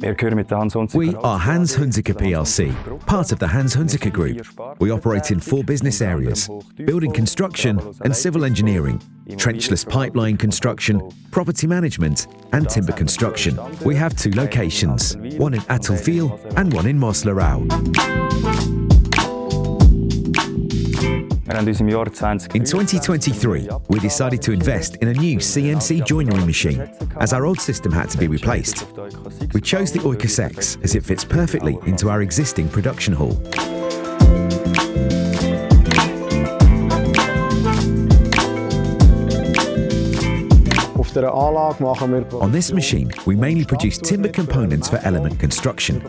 We are Hans Hunziker plc, part of the Hans Hunziker Group. We operate in 4 business areas: building construction and civil engineering, trenchless pipeline construction, property management and timber construction. We have 2 locations, one in Attelwil and one in Mooslerau. In 2023, we decided to invest in a new CNC joinery machine, as our old system had to be replaced. We chose the OIKOS X as it fits perfectly into our existing production hall. On this machine, we mainly produce timber components for element construction.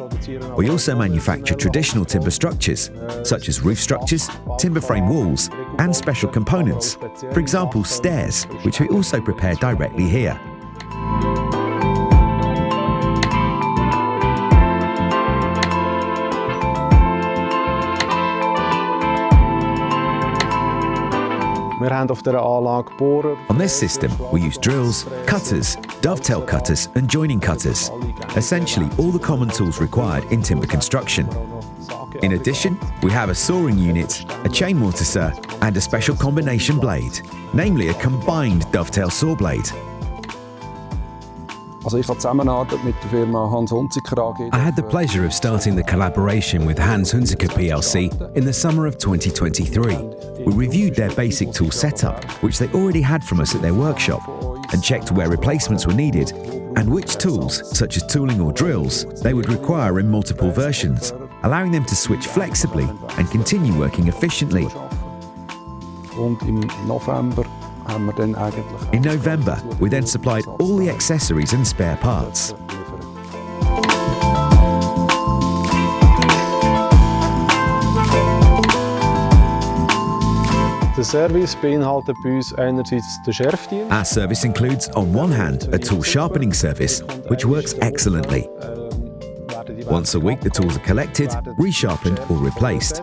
We also manufacture traditional timber structures, such as roof structures, timber frame walls, and special components, for example stairs, which we also prepare directly here. On this system, we use drills, cutters, dovetail cutters and joining cutters, essentially all the common tools required in timber construction. In addition, we have a sawing unit, a chain mortiser and a special combination blade, namely a combined dovetail saw blade. I had the pleasure of starting the collaboration with Hans Hunziker plc in the summer of 2023. We reviewed their basic tool setup, which they already had from us at their workshop, and checked where replacements were needed and which tools, such as tooling or drills, they would require in multiple versions, allowing them to switch flexibly and continue working efficiently. In November, we then supplied all the accessories and spare parts. Our service includes, on one hand, a tool sharpening service, which works excellently. Once a week, the tools are collected, resharpened or replaced.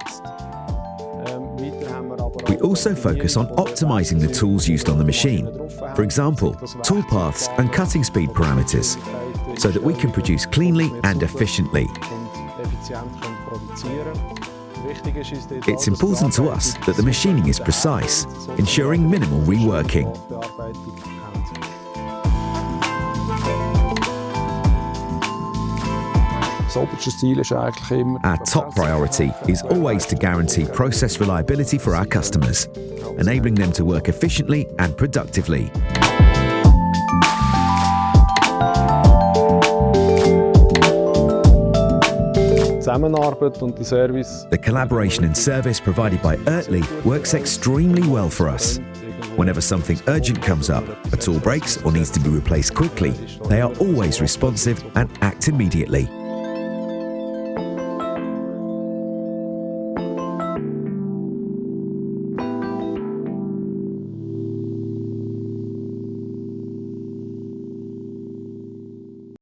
We also focus on optimizing the tools used on the machine, for example, tool paths and cutting speed parameters, so that we can produce cleanly and efficiently. It's important to us that the machining is precise, ensuring minimal reworking. Our top priority is always to guarantee process reliability for our customers, enabling them to work efficiently and productively. The collaboration and service provided by Oertli works extremely well for us. Whenever something urgent comes up, a tool breaks or needs to be replaced quickly, they are always responsive and act immediately.